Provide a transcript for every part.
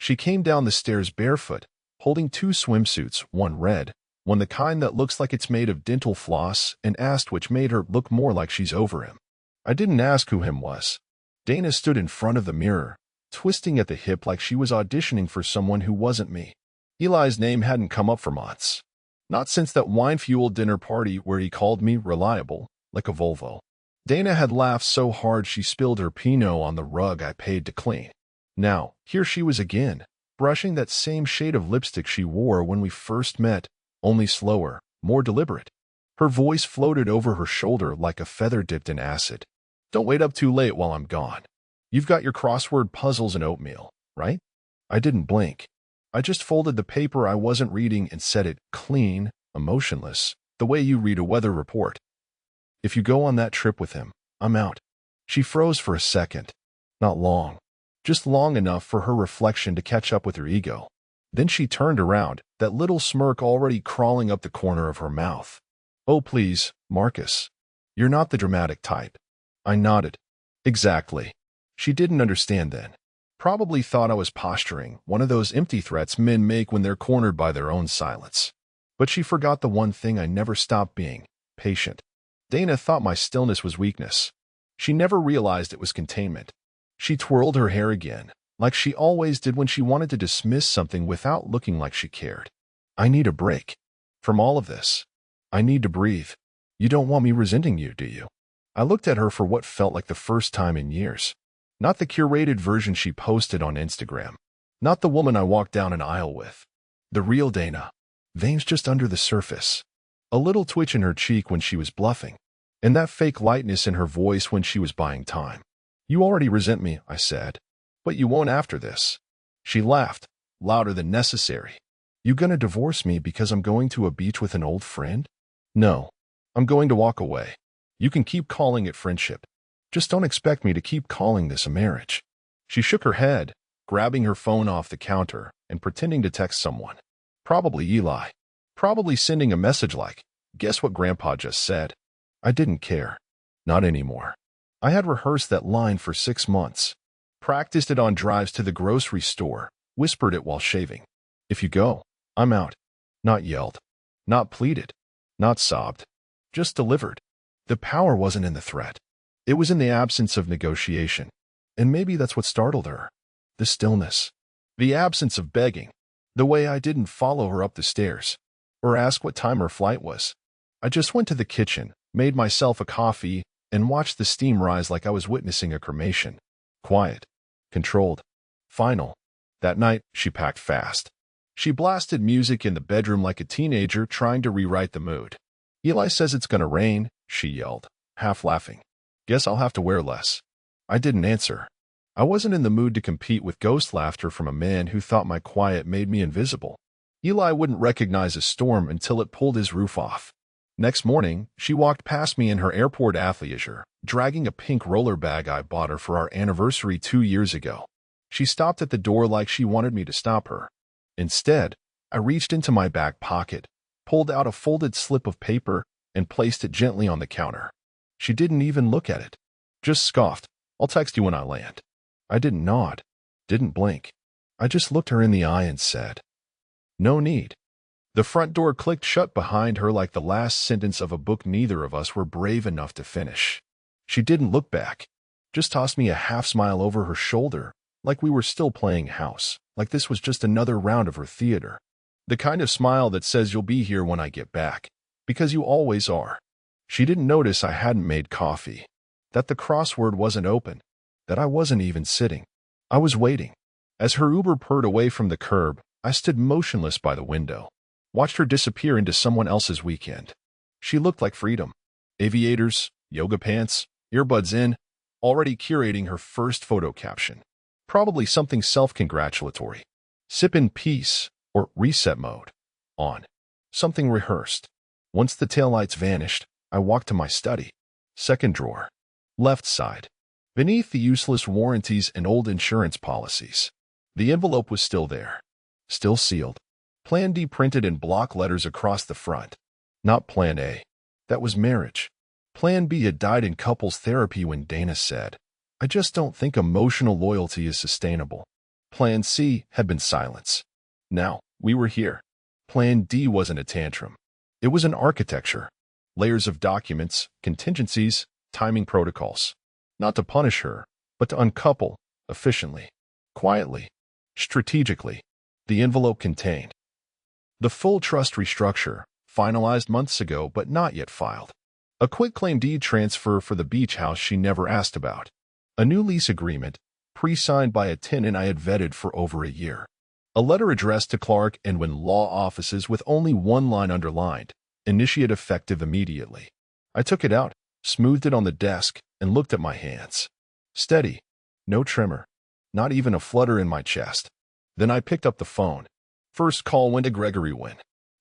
She came down the stairs barefoot, holding two swimsuits, one red, one the kind that looks like it's made of dental floss, and asked, which made her look more like she's over him. I didn't ask who him was. Dana stood in front of the mirror, twisting at the hip like she was auditioning for someone who wasn't me. Eli's name hadn't come up for months. Not since that wine-fueled dinner party where he called me reliable, like a Volvo. Dana had laughed so hard she spilled her Pinot on the rug I paid to clean. Now, here she was again, brushing that same shade of lipstick she wore when we first met, only slower, more deliberate. Her voice floated over her shoulder like a feather dipped in acid. Don't wait up too late while I'm gone. You've got your crossword puzzles and oatmeal, right? I didn't blink. I just folded the paper I wasn't reading and set it clean, emotionless, the way you read a weather report. If you go on that trip with him, I'm out. She froze for a second. Not long. Just long enough for her reflection to catch up with her ego. Then she turned around, that little smirk already crawling up the corner of her mouth. Oh please, Marcus. You're not the dramatic type. I nodded. Exactly. She didn't understand then. Probably thought I was posturing, one of those empty threats men make when they're cornered by their own silence. But she forgot the one thing I never stopped being, patient. Dana thought my stillness was weakness. She never realized it was containment. She twirled her hair again, like she always did when she wanted to dismiss something without looking like she cared. I need a break. From all of this. I need to breathe. You don't want me resenting you, do you? I looked at her for what felt like the first time in years. Not the curated version she posted on Instagram. Not the woman I walked down an aisle with. The real Dana. Veins just under the surface. A little twitch in her cheek when she was bluffing. And that fake lightness in her voice when she was buying time. You already resent me, I said. But you won't after this. She laughed, louder than necessary. You gonna divorce me because I'm going to a beach with an old friend? No. I'm going to walk away. You can keep calling it friendship. Just don't expect me to keep calling this a marriage. She shook her head, grabbing her phone off the counter and pretending to text someone. Probably Eli. Probably sending a message like, guess what Grandpa just said? I didn't care. Not anymore. I had rehearsed that line for 6 months. Practiced it on drives to the grocery store, whispered it while shaving. If you go, I'm out. Not yelled. Not pleaded. Not sobbed. Just delivered. The power wasn't in the threat. It was in the absence of negotiation. And maybe that's what startled her. The stillness. The absence of begging. The way I didn't follow her up the stairs. Or ask what time her flight was. I just went to the kitchen, made myself a coffee, and watched the steam rise like I was witnessing a cremation. Quiet. Controlled. Final. That night, she packed fast. She blasted music in the bedroom like a teenager trying to rewrite the mood. Eli says it's gonna rain, she yelled, half laughing. Guess I'll have to wear less. I didn't answer. I wasn't in the mood to compete with ghost laughter from a man who thought my quiet made me invisible. Eli wouldn't recognize a storm until it pulled his roof off. Next morning, she walked past me in her airport athleisure, dragging a pink roller bag I bought her for our anniversary 2 years ago. She stopped at the door like she wanted me to stop her. Instead, I reached into my back pocket, pulled out a folded slip of paper, and placed it gently on the counter. She didn't even look at it. Just scoffed, I'll text you when I land. I didn't nod, didn't blink. I just looked her in the eye and said, no need. The front door clicked shut behind her like the last sentence of a book neither of us were brave enough to finish. She didn't look back, just tossed me a half smile over her shoulder, like we were still playing house, like this was just another round of her theater. The kind of smile that says you'll be here when I get back, because you always are. She didn't notice I hadn't made coffee, that the crossword wasn't open, that I wasn't even sitting. I was waiting. As her Uber purred away from the curb, I stood motionless by the window, watched her disappear into someone else's weekend. She looked like freedom. Aviators, yoga pants, earbuds in, already curating her first photo caption. Probably something self-congratulatory. Sip in peace, or reset mode. On. Something rehearsed. Once the taillights vanished, I walked to my study. Second drawer. Left side. Beneath the useless warranties and old insurance policies. The envelope was still there. Still sealed. Plan D printed in block letters across the front. Not Plan A. That was marriage. Plan B had died in couples therapy when Dana said, I just don't think emotional loyalty is sustainable. Plan C had been silence. Now, we were here. Plan D wasn't a tantrum. It was an architecture. Layers of documents, contingencies, timing protocols. Not to punish her, but to uncouple, efficiently, quietly, strategically. The envelope contained the full trust restructure, finalized months ago but not yet filed. A quitclaim deed transfer for the beach house she never asked about. A new lease agreement, pre-signed by a tenant I had vetted for over a year. A letter addressed to Clark and Wynn law offices with only one line underlined, initiate effective immediately. I took it out, smoothed it on the desk, and looked at my hands. Steady. No tremor. Not even a flutter in my chest. Then I picked up the phone. First call went to Gregory Wynn.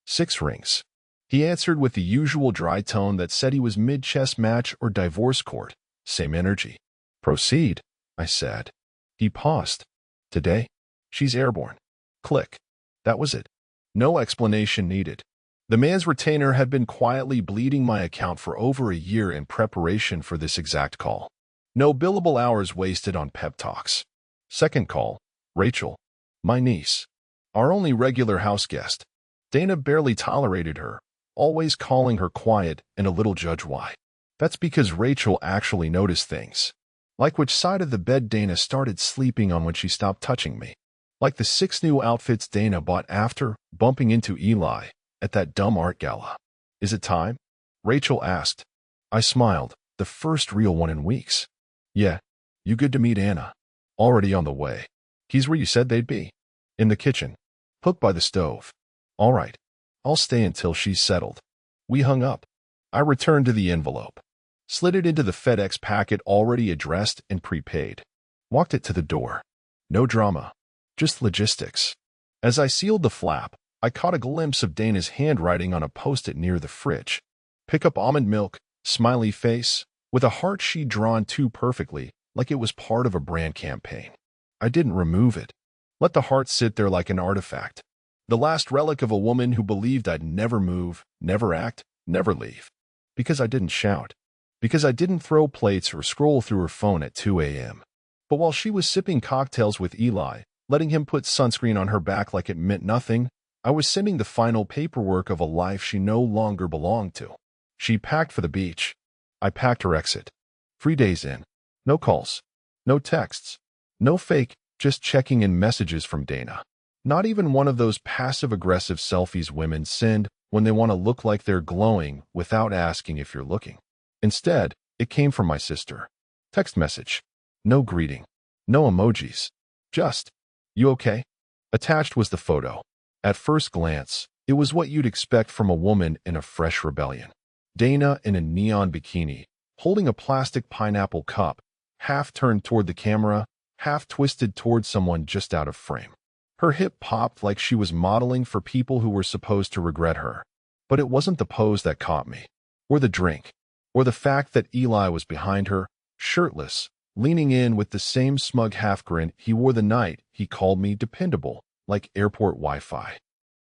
6 rings. He answered with the usual dry tone that said he was mid-chess match or divorce court. Same energy. Proceed, I said. He paused. Today? She's airborne. Click. That was it. No explanation needed. The man's retainer had been quietly bleeding my account for over a year in preparation for this exact call. No billable hours wasted on pep talks. Second call, Rachel, my niece. Our only regular house guest. Dana barely tolerated her, always calling her quiet and a little judge why. That's because Rachel actually noticed things. Like which side of the bed Dana started sleeping on when she stopped touching me. Like the 6 new outfits Dana bought after bumping into Eli at that dumb art gala. Is it time? Rachel asked. I smiled, the first real one in weeks. Yeah, you good to meet Anna. Already on the way. He's where you said they'd be. In the kitchen. Hooked by the stove. All right. I'll stay until she's settled. We hung up. I returned to the envelope. Slid it into the FedEx packet already addressed and prepaid. Walked it to the door. No drama. Just logistics. As I sealed the flap, I caught a glimpse of Dana's handwriting on a post-it near the fridge. Pick up almond milk, smiley face, with a heart she'd drawn too perfectly, like it was part of a brand campaign. I didn't remove it. Let the heart sit there like an artifact. The last relic of a woman who believed I'd never move, never act, never leave. Because I didn't shout. Because I didn't throw plates or scroll through her phone at 2 a.m. But while she was sipping cocktails with Eli, letting him put sunscreen on her back like it meant nothing, I was sending the final paperwork of a life she no longer belonged to. She packed for the beach. I packed her exit. 3 days in. No calls. No texts. No fake, just checking in messages from Dana. Not even one of those passive-aggressive selfies women send when they want to look like they're glowing without asking if you're looking. Instead, it came from my sister. Text message. No greeting. No emojis. Just, you okay? Attached was the photo. At first glance, it was what you'd expect from a woman in a fresh rebellion. Dana in a neon bikini, holding a plastic pineapple cup, half turned toward the camera, half twisted toward someone just out of frame. Her hip popped like she was modeling for people who were supposed to regret her. But it wasn't the pose that caught me, or the drink, or the fact that Eli was behind her, shirtless, leaning in with the same smug half-grin he wore the night he called me dependable, like airport Wi-Fi.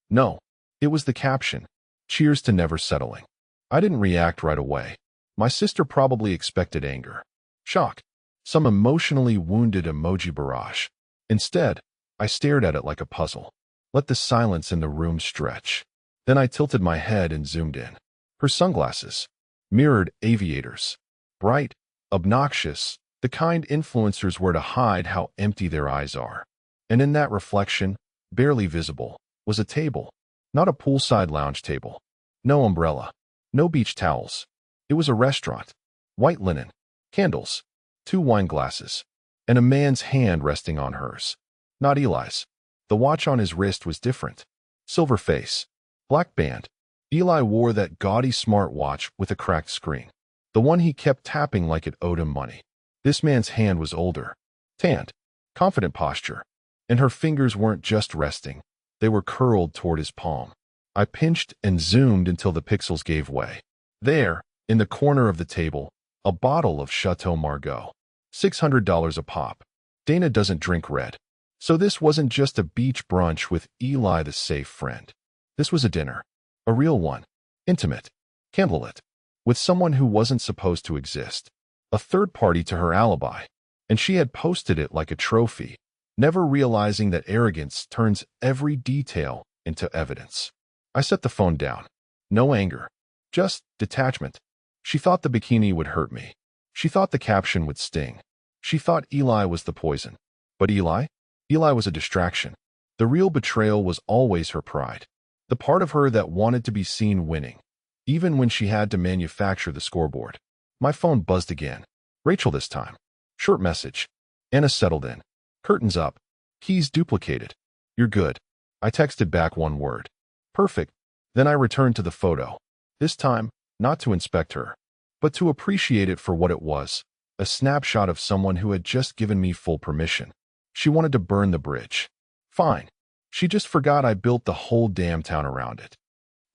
No, it was the caption, cheers to never settling. I didn't react right away. My sister probably expected anger, shock, some emotionally wounded emoji barrage. Instead, I stared at it like a puzzle. Let the silence in the room stretch. Then I tilted my head and zoomed in. Her sunglasses. Mirrored aviators. Bright, obnoxious, the kind influencers wear to hide how empty their eyes are. And in that reflection, barely visible, was a table. Not a poolside lounge table. No umbrella. No beach towels. It was a restaurant. White linen. Candles. 2 wine glasses. And a man's hand resting on hers. Not Eli's. The watch on his wrist was different. Silver face. Black band. Eli wore that gaudy smartwatch with a cracked screen. The one he kept tapping like it owed him money. This man's hand was older. Tanned. Confident posture. And her fingers weren't just resting. They were curled toward his palm. I pinched and zoomed until the pixels gave way. There, in the corner of the table, a bottle of Chateau Margaux. $600 a pop. Dana doesn't drink red. So this wasn't just a beach brunch with Eli the safe friend. This was a dinner. A real one. Intimate. Candlelit. With someone who wasn't supposed to exist. A third party to her alibi. And she had posted it like a trophy. never realizing that arrogance turns every detail into evidence. I set the phone down. No anger, just detachment. She thought the bikini would hurt me. She thought the caption would sting. She thought Eli was the poison. But Eli? Eli was a distraction. The real betrayal was always her pride. The part of her that wanted to be seen winning, even when she had to manufacture the scoreboard. My phone buzzed again. Rachel this time. Short message. Anna settled in. Curtains up. Keys duplicated. You're good. I texted back one word. Perfect. Then I returned to the photo. This time, not to inspect her, but to appreciate it for what it was. A snapshot of someone who had just given me full permission. She wanted to burn the bridge. Fine. She just forgot I built the whole damn town around it.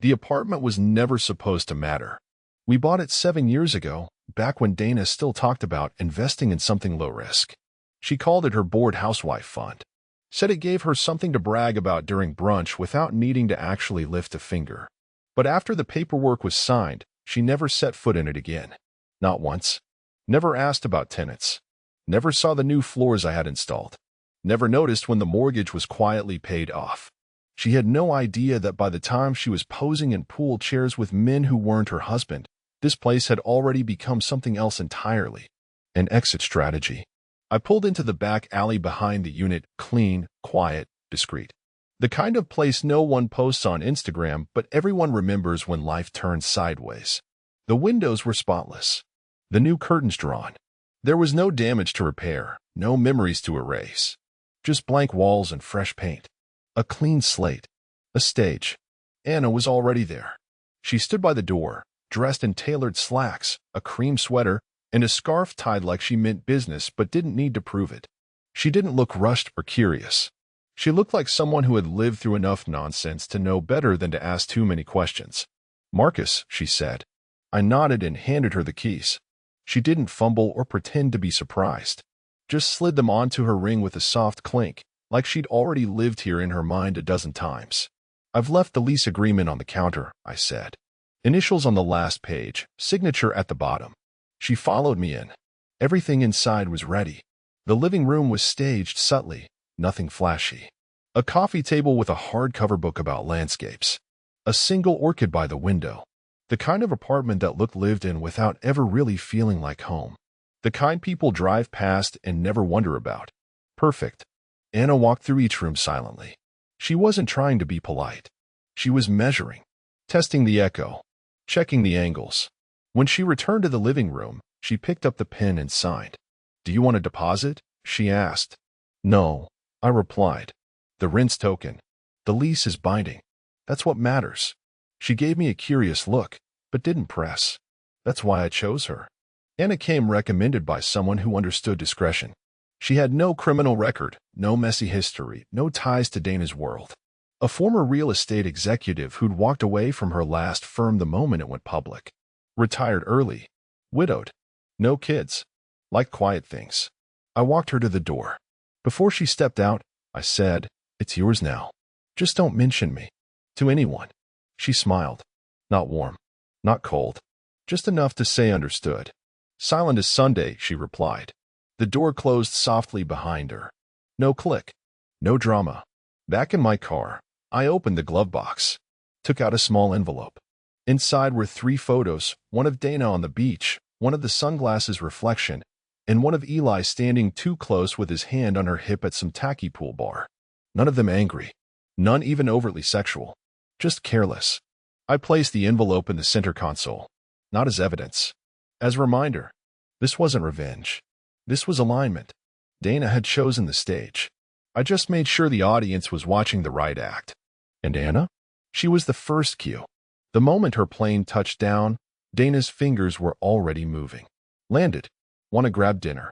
The apartment was never supposed to matter. We bought it 7 years ago, back when Dana still talked about investing in something low risk. She called it her bored housewife fund. Said it gave her something to brag about during brunch without needing to actually lift a finger. But after the paperwork was signed, she never set foot in it again. Not once. Never asked about tenants. Never saw the new floors I had installed. Never noticed when the mortgage was quietly paid off. She had no idea that by the time she was posing in pool chairs with men who weren't her husband, this place had already become something else entirely. An exit strategy. I pulled into the back alley behind the unit, clean, quiet, discreet. The kind of place no one posts on Instagram, but everyone remembers when life turns sideways. The windows were spotless. The new curtains drawn. There was no damage to repair, no memories to erase. Just blank walls and fresh paint. A clean slate. A stage. Anna was already there. She stood by the door, dressed in tailored slacks, a cream sweater, and a scarf tied like she meant business but didn't need to prove it. She didn't look rushed or curious. She looked like someone who had lived through enough nonsense to know better than to ask too many questions. Marcus, she said. I nodded and handed her the keys. She didn't fumble or pretend to be surprised. Just slid them onto her ring with a soft clink, like she'd already lived here in her mind a dozen times. I've left the lease agreement on the counter, I said. Initials on the last page, signature at the bottom. She followed me in. Everything inside was ready. The living room was staged subtly, nothing flashy. A coffee table with a hardcover book about landscapes. A single orchid by the window. The kind of apartment that looked lived in without ever really feeling like home. The kind people drive past and never wonder about. Perfect. Anna walked through each room silently. She wasn't trying to be polite. She was measuring, testing the echo, checking the angles. When she returned to the living room, she picked up the pen and signed. Do you want a deposit? She asked. No, I replied. The rent's token. The lease is binding. That's what matters. She gave me a curious look, but didn't press. That's why I chose her. Anna came recommended by someone who understood discretion. She had no criminal record, no messy history, no ties to Dana's world. A former real estate executive who'd walked away from her last firm the moment it went public. Retired early. Widowed. No kids. Liked quiet things. I walked her to the door. Before she stepped out, I said, It's yours now. Just don't mention me. To anyone. She smiled. Not warm. Not cold. Just enough to say understood. Silent as Sunday, she replied. The door closed softly behind her. No click. No drama. Back in my car, I opened the glove box. Took out a small envelope. Inside were 3 photos, one of Dana on the beach, one of the sunglasses reflection, and one of Eli standing too close with his hand on her hip at some tacky pool bar. None of them angry. None even overtly sexual. Just careless. I placed the envelope in the center console. Not as evidence. As a reminder. This wasn't revenge. This was alignment. Dana had chosen the stage. I just made sure the audience was watching the right act. And Anna? She was the first cue. The moment her plane touched down, Dana's fingers were already moving. Landed. Wanna grab dinner.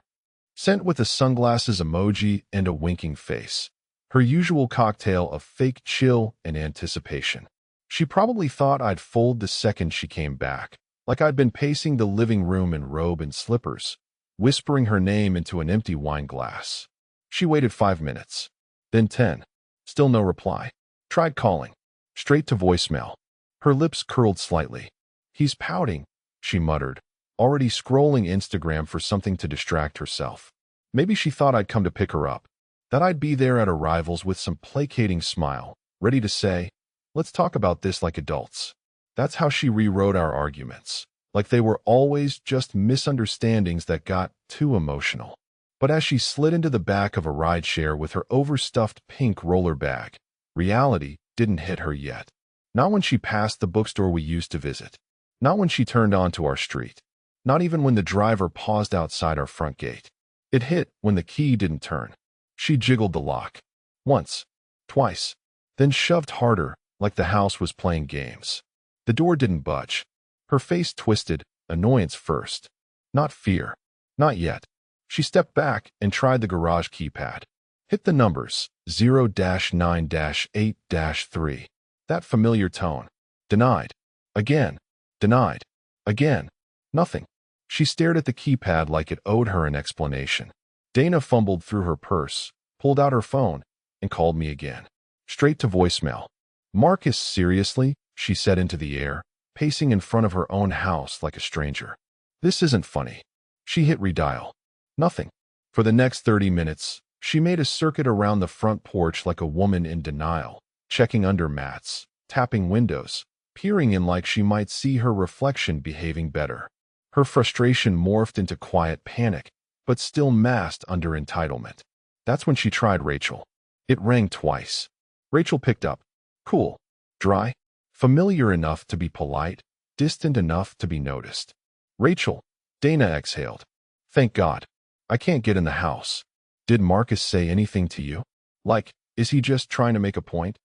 Sent with a sunglasses emoji and a winking face. Her usual cocktail of fake chill and anticipation. She probably thought I'd fold the second she came back, like I'd been pacing the living room in robe and slippers, whispering her name into an empty wine glass. She waited 5 minutes. Then 10. Still no reply. Tried calling. Straight to voicemail. Her lips curled slightly. He's pouting, she muttered, already scrolling Instagram for something to distract herself. Maybe she thought I'd come to pick her up. that I'd be there at arrivals with some placating smile, ready to say, "Let's talk about this like adults." That's how she rewrote our arguments, like they were always just misunderstandings that got too emotional. But as she slid into the back of a rideshare with her overstuffed pink roller bag, reality didn't hit her yet. Not when she passed the bookstore we used to visit. Not when she turned onto our street. Not even when the driver paused outside our front gate. It hit when the key didn't turn. She jiggled the lock. Once. Twice. Then shoved harder, like the house was playing games. The door didn't budge. Her face twisted, annoyance first. Not fear. Not yet. She stepped back and tried the garage keypad. Hit the numbers, 0-9-8-3. That familiar tone. Denied. Again. Denied. Again. Nothing. She stared at the keypad like it owed her an explanation. Dana fumbled through her purse, pulled out her phone, and called me again. Straight to voicemail. "Marcus, seriously?" she said into the air, pacing in front of her own house like a stranger. "This isn't funny." She hit redial. Nothing. For the next 30 minutes, she made a circuit around the front porch like a woman in denial, checking under mats, tapping windows, peering in like she might see her reflection behaving better. Her frustration morphed into quiet panic, but still masked under entitlement. That's when she tried Rachel. It rang twice. Rachel picked up. Cool. Dry. Familiar enough to be polite, distant enough to be noticed. "Rachel." Dana exhaled. "Thank God. I can't get in the house. Did Marcus say anything to you? Like, is he just trying to make a point?"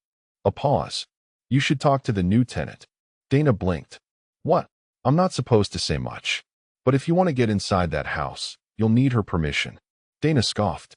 A pause. "You should talk to the new tenant." Dana blinked. "What?" "I'm not supposed to say much. But if you want to get inside that house, you'll need her permission." Dana scoffed.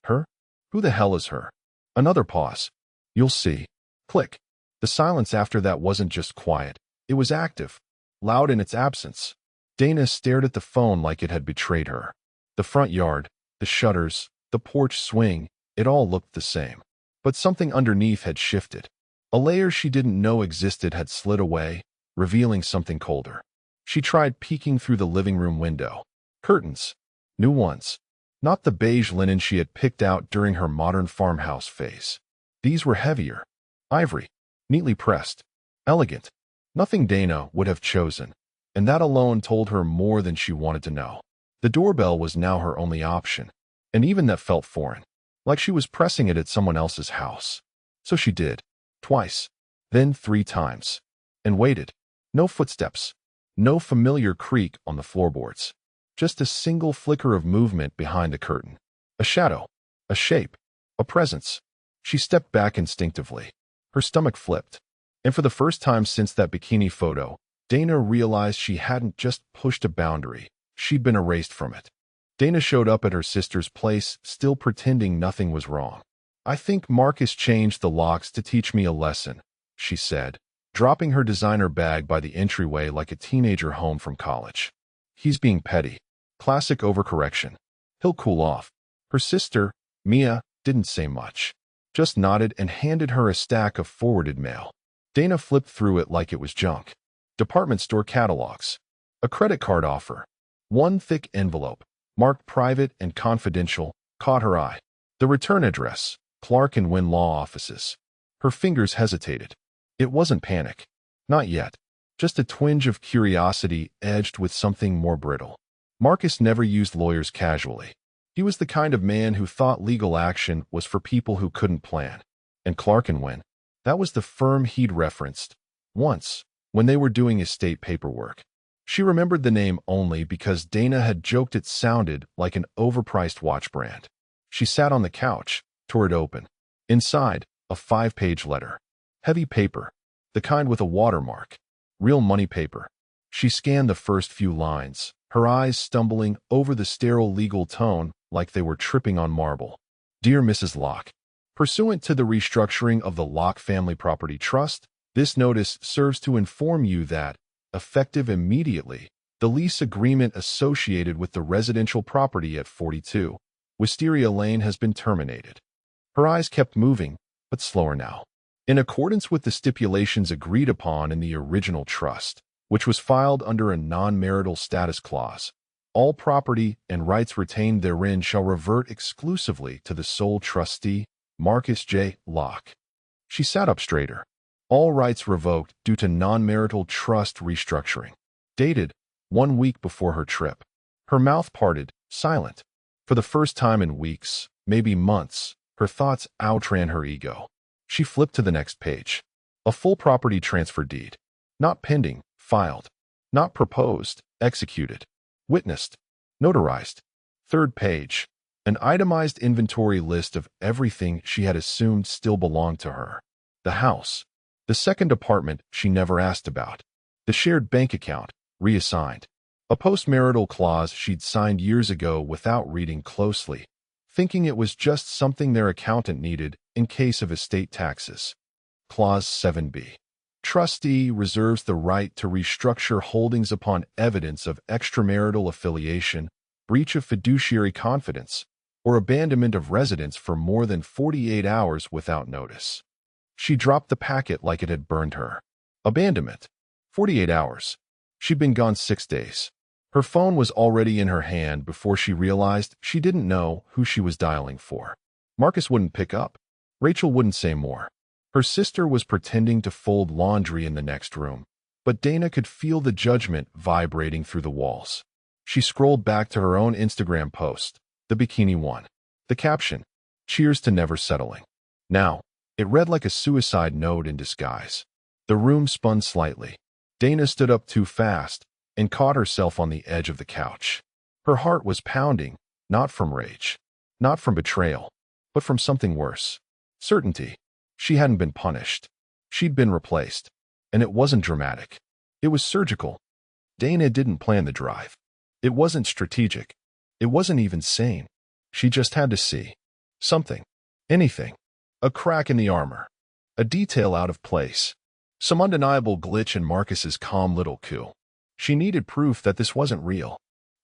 Her? Who the hell is her?" Another pause. "You'll see." Click. The silence after that wasn't just quiet. It was active. Loud in its absence. Dana stared at the phone like it had betrayed her. The front yard, the shutters, the porch swing, it all looked the same. But something underneath had shifted. A layer she didn't know existed had slid away, revealing something colder. She tried peeking through the living room window. Curtains. New ones. Not the beige linen she had picked out during her modern farmhouse phase. These were heavier. Ivory. Neatly pressed. Elegant. Nothing Dana would have chosen. And that alone told her more than she wanted to know. The doorbell was now her only option. And even that felt foreign. Like she was pressing it at someone else's house. So she did. Twice. Then 3 times. And waited. No footsteps. No familiar creak on the floorboards. Just a single flicker of movement behind the curtain. A shadow. A shape. A presence. She stepped back instinctively. Her stomach flipped. And for the first time since that bikini photo, Dana realized she hadn't just pushed a boundary. She'd been erased from it. Dana showed up at her sister's place, still pretending nothing was wrong. "I think Marcus changed the locks to teach me a lesson," she said, dropping her designer bag by the entryway like a teenager home from college. "He's being petty. Classic overcorrection. He'll cool off." Her sister, Mia, didn't say much. Just nodded and handed her a stack of forwarded mail. Dana flipped through it like it was junk. Department store catalogs. A credit card offer. One thick envelope, marked private and confidential, caught her eye. The return address, Clark and Wynn Law Offices. Her fingers hesitated. It wasn't panic. Not yet. Just a twinge of curiosity edged with something more brittle. Marcus never used lawyers casually. He was the kind of man who thought legal action was for people who couldn't plan. And Clark and Wynn, that was the firm he'd referenced. Once, when they were doing estate paperwork. She remembered the name only because Dana had joked it sounded like an overpriced watch brand. She sat on the couch, tore it open. Inside, a 5-page letter. Heavy paper. The kind with a watermark. Real money paper. She scanned the first few lines, her eyes stumbling over the sterile legal tone like they were tripping on marble. "Dear Mrs. Locke, pursuant to the restructuring of the Locke Family Property Trust, this notice serves to inform you that, effective immediately, the lease agreement associated with the residential property at 42 Wisteria Lane has been terminated." Her eyes kept moving, but slower now. "In accordance with the stipulations agreed upon in the original trust, which was filed under a non-marital status clause, All property and rights retained therein shall revert exclusively to the sole trustee, Marcus J. Locke. She sat up straighter. All rights revoked due to non-marital trust restructuring. Dated 1 week before her trip. Her mouth parted, silent. For the first time in weeks, maybe months, her thoughts outran her ego. She flipped to the next page. A full property transfer deed. Not pending, filed. Not proposed, executed. Witnessed. Notarized. Third page. An itemized inventory list of everything she had assumed still belonged to her. The house. The second apartment she never asked about. The shared bank account, reassigned. A postmarital clause she'd signed years ago without reading closely, thinking it was just something their accountant needed in case of estate taxes. Clause 7b. Trustee reserves the right to restructure holdings upon evidence of extramarital affiliation, breach of fiduciary confidence, or abandonment of residence for more than 48 hours without notice. She dropped the packet like it had burned her. Abandonment. 48 hours. She'd been gone 6 days. Her phone was already in her hand before she realized she didn't know who she was dialing for. Marcus wouldn't pick up. Rachel wouldn't say more. Her sister was pretending to fold laundry in the next room, but Dana could feel the judgment vibrating through the walls. She scrolled back to her own Instagram post, the bikini one. The caption, "Cheers to never settling." Now, it read like a suicide note in disguise. The room spun slightly. Dana stood up too fast and caught herself on the edge of the couch. Her heart was pounding, not from rage, not from betrayal, but from something worse. Certainty. She hadn't been punished. She'd been replaced. And it wasn't dramatic. It was surgical. Dana didn't plan the drive. It wasn't strategic. It wasn't even sane. She just had to see. Something. Anything. A crack in the armor. A detail out of place. Some undeniable glitch in Marcus's calm little coup. She needed proof that this wasn't real.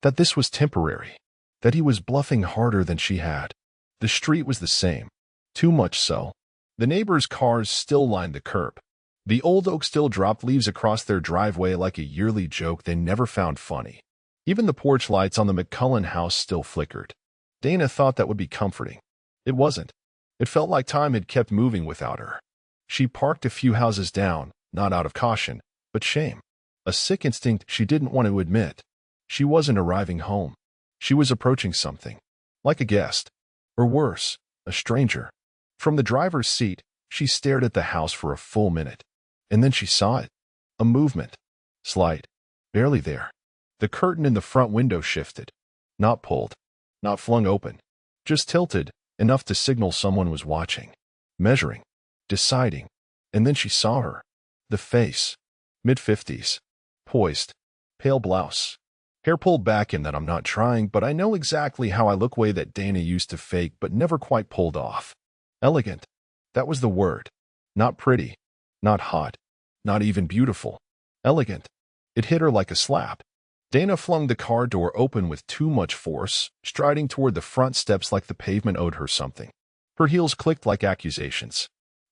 That this was temporary. That he was bluffing harder than she had. The street was the same. Too much so. The neighbors' cars still lined the curb. The old oak still dropped leaves across their driveway like a yearly joke they never found funny. Even the porch lights on the McCullen house still flickered. Dana thought that would be comforting. It wasn't. It felt like time had kept moving without her. She parked a few houses down, not out of caution, but shame. A sick instinct she didn't want to admit. She wasn't arriving home. She was approaching something. Like a guest. Or worse, a stranger. From the driver's seat, she stared at the house for a full minute. And then she saw it. A movement. Slight. Barely there. The curtain in the front window shifted. Not pulled. Not flung open. Just tilted, enough to signal someone was watching. Measuring. Deciding. And then she saw her. The face. Mid-50s. Poised. Pale blouse. Hair pulled back in that I'm not trying, but I know exactly how I look way that Dana used to fake but never quite pulled off. Elegant. That was the word. Not pretty. Not hot. Not even beautiful. Elegant. It hit her like a slap. Dana flung the car door open with too much force, striding toward the front steps like the pavement owed her something. Her heels clicked like accusations.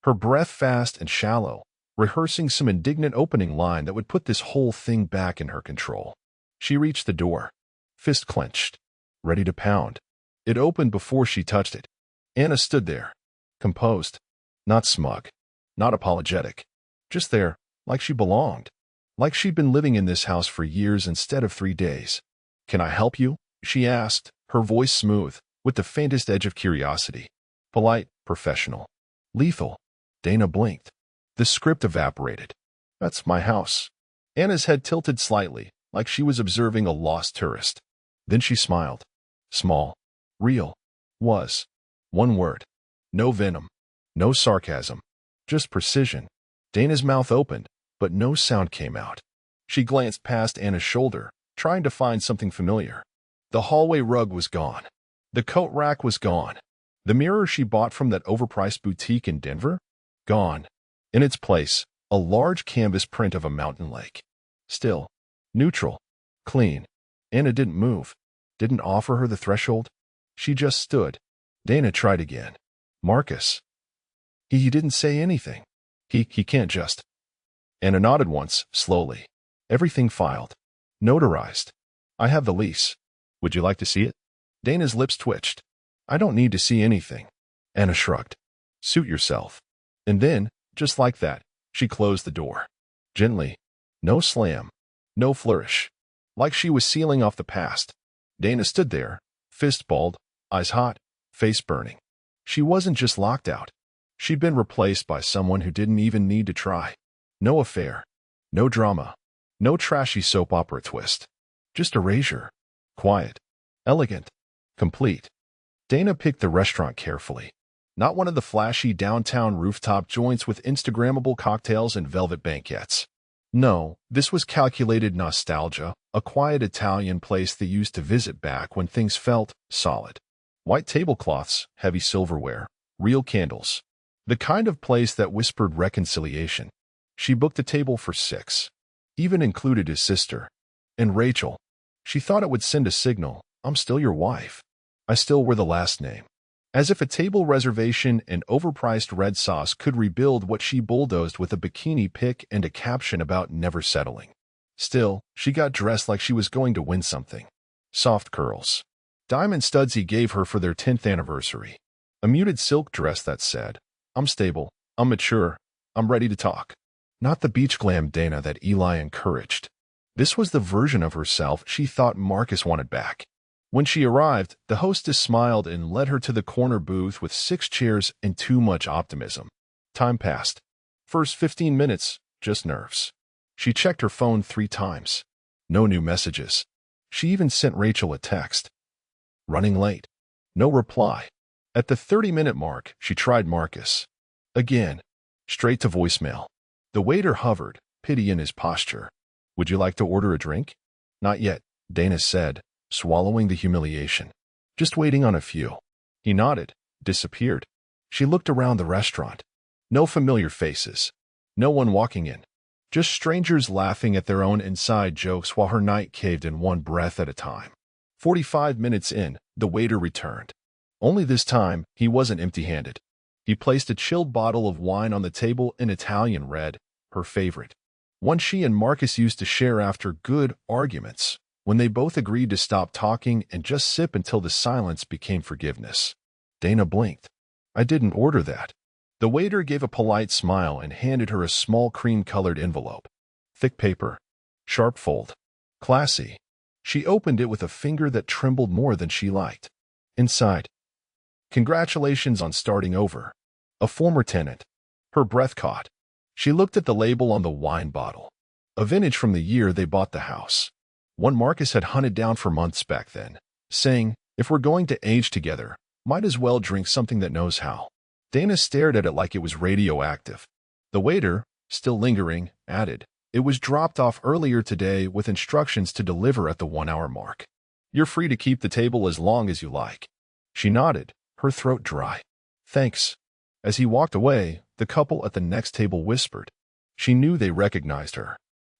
Her breath fast and shallow, rehearsing some indignant opening line that would put this whole thing back in her control. She reached the door. Fist clenched. Ready to pound. It opened before she touched it. Anna stood there. Composed. Not smug. Not apologetic. Just there, like she belonged. Like she'd been living in this house for years instead of 3 days. "Can I help you?" she asked, her voice smooth, with the faintest edge of curiosity. Polite, professional. Lethal. Dana blinked. The script evaporated. "That's my house." Anna's head tilted slightly, like she was observing a lost tourist. Then she smiled. Small. Real. Was. One word. No venom. No sarcasm. Just precision. Dana's mouth opened, but no sound came out. She glanced past Anna's shoulder, trying to find something familiar. The hallway rug was gone. The coat rack was gone. The mirror she bought from that overpriced boutique in Denver? Gone. In its place, a large canvas print of a mountain lake. Still. Neutral. Clean. Anna didn't move. Didn't offer her the threshold. She just stood. Dana tried again. "Marcus." He didn't say anything. He can't just. Anna nodded once, slowly. "Everything filed. Notarized. I have the lease." Would you like to see it? Dana's lips twitched. I don't need to see anything. Anna shrugged. Suit yourself. And then, just like that, she closed the door. Gently. No slam. No flourish. Like she was sealing off the past. Dana stood there, fist balled, eyes hot, face burning. She wasn't just locked out. She'd been replaced by someone who didn't even need to try. No affair. No drama. No trashy soap opera twist. Just erasure. Quiet. Elegant. Complete. Dana picked the restaurant carefully. Not one of the flashy downtown rooftop joints with Instagrammable cocktails and velvet banquettes. No, this was calculated nostalgia, a quiet Italian place they used to visit back when things felt solid. White tablecloths, heavy silverware, real candles. The kind of place that whispered reconciliation. She booked a table for 6. Even included his sister. And Rachel. She thought it would send a signal, I'm still your wife. I still wear the last name. As if a table reservation and overpriced red sauce could rebuild what she bulldozed with a bikini pic and a caption about never settling. Still, she got dressed like she was going to win something. Soft curls. Diamond studs he gave her for their 10th anniversary. A muted silk dress that said, I'm stable, I'm mature, I'm ready to talk. Not the beach glam Dana that Eli encouraged. This was the version of herself she thought Marcus wanted back. When she arrived, the hostess smiled and led her to the corner booth with 6 chairs and too much optimism. Time passed. First 15 minutes, just nerves. She checked her phone 3 times. No new messages. She even sent Rachel a text. Running late. No reply. At the 30-minute mark, she tried Marcus. Again. Straight to voicemail. The waiter hovered, pity in his posture. Would you like to order a drink? Not yet, Dana said, swallowing the humiliation. Just waiting on a few. He nodded, disappeared. She looked around the restaurant. No familiar faces. No one walking in. Just strangers laughing at their own inside jokes while her night caved in one breath at a time. 45 minutes in, the waiter returned. Only this time, he wasn't empty-handed. He placed a chilled bottle of wine on the table in Italian red, her favorite. One she and Marcus used to share after good arguments, when they both agreed to stop talking and just sip until the silence became forgiveness. Dana blinked. I didn't order that. The waiter gave a polite smile and handed her a small cream-colored envelope. Thick paper. Sharp fold. Classy. She opened it with a finger that trembled more than she liked. Inside. Congratulations on starting over. A former tenant. Her breath caught. She looked at the label on the wine bottle. A vintage from the year they bought the house. One Marcus had hunted down for months back then, saying, if we're going to age together, might as well drink something that knows how. Dana stared at it like it was radioactive. The waiter, still lingering, added, it was dropped off earlier today with instructions to deliver at the 1-hour mark. You're free to keep the table as long as you like. She nodded, her throat dry. Thanks. As he walked away, the couple at the next table whispered. She knew they recognized her.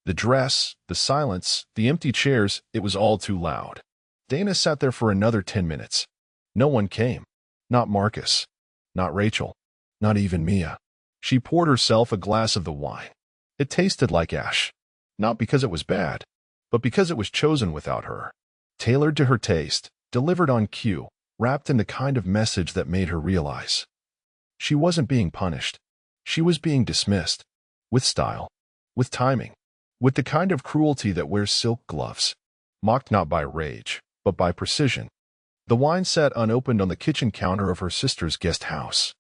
The dress, the silence, the empty chairs, it was all too loud. Dana sat there for another 10 minutes. No one came. Not Marcus. Not Rachel. Not even Mia. She poured herself a glass of the wine. It tasted like ash. Not because it was bad, but because it was chosen without her. Tailored to her taste, delivered on cue, wrapped in the kind of message that made her realize. She wasn't being punished. She was being dismissed. With style. With timing. With the kind of cruelty that wears silk gloves. Mocked not by rage, but by precision. The wine sat unopened on the kitchen counter of her sister's guest house.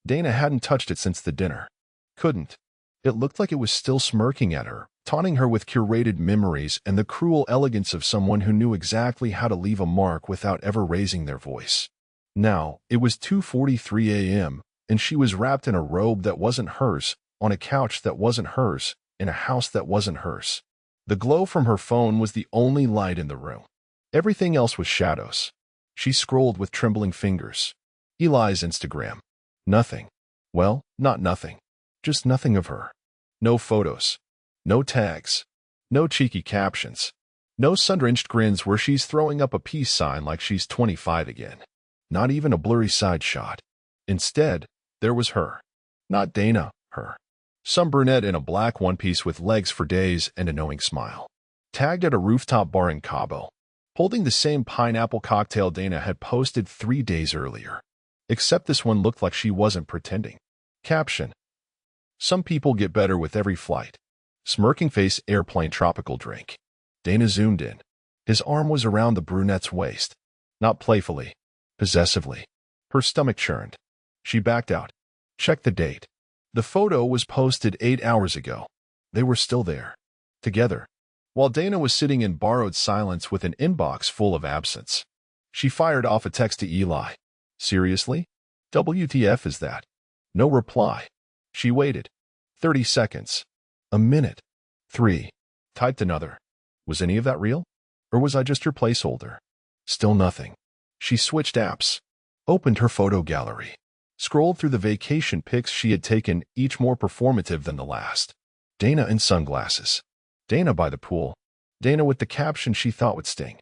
Dana hadn't touched it since the dinner. Couldn't. It looked like it was still smirking at her, taunting her with curated memories and the cruel elegance of someone who knew exactly how to leave a mark without ever raising their voice. Now, it was 2:43 a.m., and she was wrapped in a robe that wasn't hers, on a couch that wasn't hers, in a house that wasn't hers. The glow from her phone was the only light in the room. Everything else was shadows. She scrolled with trembling fingers. Eli's Instagram. Nothing. Well, not nothing. Just nothing of her. No photos. No tags. No cheeky captions. No sun-drenched grins where she's throwing up a peace sign like she's 25 again. Not even a blurry side shot. Instead, there was her. Not Dana, her. Some brunette in a black one-piece with legs for days and a knowing smile. Tagged at a rooftop bar in Cabo. holding the same pineapple cocktail Dana had posted 3 days earlier. Except this one looked like she wasn't pretending. Caption: some people get better with every flight. Smirking face airplane tropical drink. Dana zoomed in. His arm was around the brunette's waist. Not playfully. Possessively. Her stomach churned. She backed out. Checked the date. The photo was posted 8 hours ago. They were still there. Together. While Dana was sitting in borrowed silence with an inbox full of absence. She fired off a text to Eli. Seriously? WTF is that? No reply. She waited. 30 seconds. A minute. 3. Typed another. Was any of that real? Or was I just your placeholder? Still nothing. She switched apps. Opened her photo gallery. Scrolled through the vacation pics she had taken, each more performative than the last. Dana in sunglasses. Dana by the pool. Dana with the caption she thought would sting.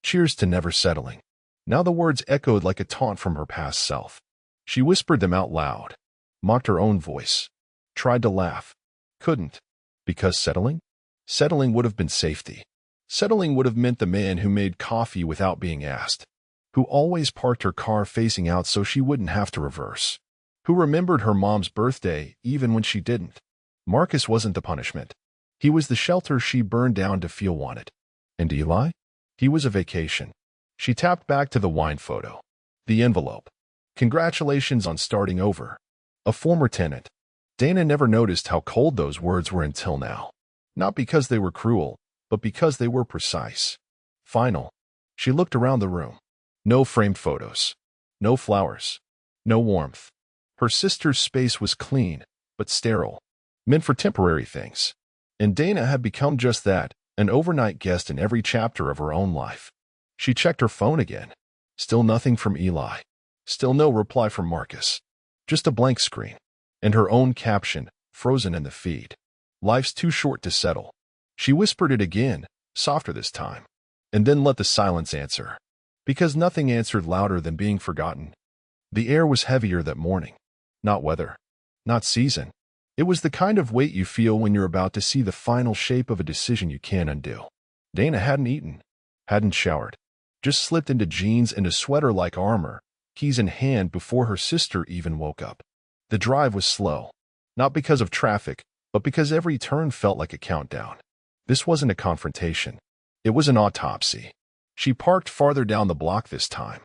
Cheers to never settling. Now the words echoed like a taunt from her past self. She whispered them out loud. Mocked her own voice. Tried to laugh. Couldn't. Because settling? Settling would have been safety. Settling would have meant the man who made coffee without being asked. Who always parked her car facing out so she wouldn't have to reverse. Who remembered her mom's birthday even when she didn't. Marcus wasn't the punishment. He was the shelter she burned down to feel wanted. And Eli? He was a vacation. She tapped back to the wine photo. The envelope. Congratulations on starting over. A former tenant. Dana never noticed how cold those words were until now. Not because they were cruel, but because they were precise. Final. She looked around the room. No framed photos. No flowers. No warmth. Her sister's space was clean, but sterile. Meant for temporary things. And Dana had become just that, an overnight guest in every chapter of her own life. She checked her phone again. Still nothing from Eli. Still no reply from Marcus. Just a blank screen. And her own caption, frozen in the feed. Life's too short to settle. She whispered it again, softer this time. And then let the silence answer. Because nothing answered louder than being forgotten. The air was heavier that morning. Not weather. Not season. It was the kind of weight you feel when you're about to see the final shape of a decision you can't undo. Dana hadn't eaten. Hadn't showered. Just slipped into jeans and a sweater like armor, keys in hand before her sister even woke up. The drive was slow. Not because of traffic, but because every turn felt like a countdown. This wasn't a confrontation. It was an autopsy. She parked farther down the block this time.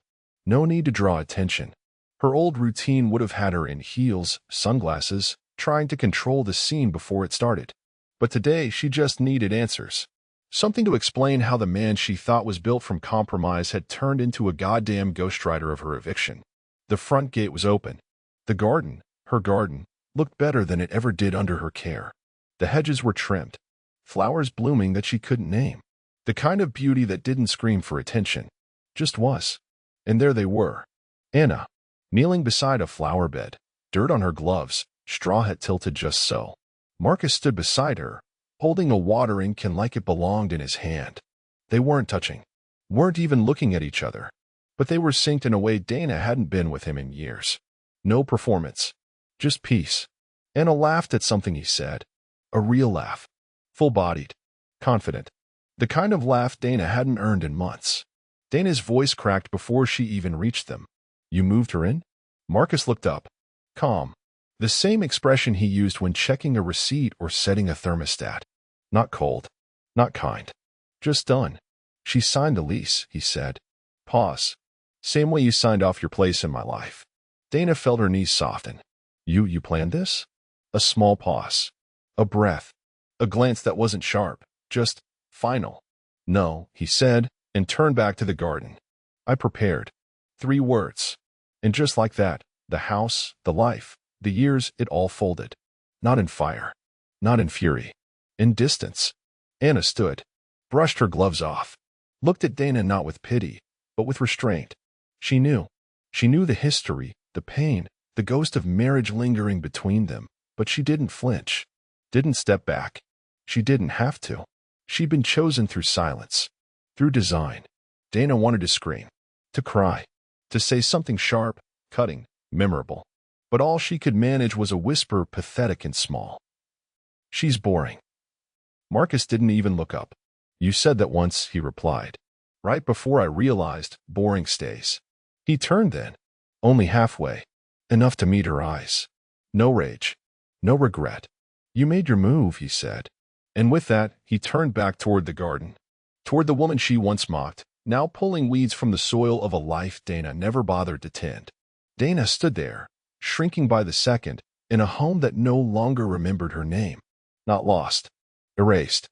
No need to draw attention. Her old routine would have had her in heels, sunglasses, trying to control the scene before it started. But today she just needed answers. Something to explain how the man she thought was built from compromise had turned into a goddamn ghostwriter of her eviction. The front gate was open. The garden, her garden, looked better than it ever did under her care. The hedges were trimmed. Flowers blooming that she couldn't name. The kind of beauty that didn't scream for attention. Just was. And there they were. Anna, kneeling beside a flower bed, dirt on her gloves, straw hat tilted just so. Marcus stood beside her, holding a watering can like it belonged in his hand. They weren't touching. Weren't even looking at each other. But they were synced in a way Dana hadn't been with him in years. No performance. Just peace. Anna laughed at something he said. A real laugh. Full-bodied. Confident. The kind of laugh Dana hadn't earned in months. Dana's voice cracked before she even reached them. You moved her in? Marcus looked up. Calm. The same expression he used when checking a receipt or setting a thermostat. Not cold. Not kind. Just done. She signed the lease, he said. Pause. Same way you signed off your place in my life. Dana felt her knees soften. You planned this? A small pause. A breath. A glance that wasn't sharp. Just final. No, he said, and turned back to the garden. I prepared. 3 words. And just like that, the house, the life, the years, it all folded. Not in fire. Not in fury. In distance. Anna stood. Brushed her gloves off. Looked at Dana not with pity, but with restraint. She knew. She knew the history, the pain, the ghost of marriage lingering between them, but she didn't flinch. Didn't step back. She didn't have to. She'd been chosen through silence. Through design. Dana wanted to scream. To cry. To say something sharp, cutting, memorable. But all she could manage was a whisper pathetic and small. She's boring. Marcus didn't even look up. You said that once, he replied. Right before I realized, boring stays. He turned then. Only halfway. Enough to meet her eyes. No rage. No regret. You made your move, he said. And with that, he turned back toward the garden. Toward the woman she once mocked, now pulling weeds from the soil of a life Dana never bothered to tend. Dana stood there, shrinking by the second, in a home that no longer remembered her name. Not lost. Erased.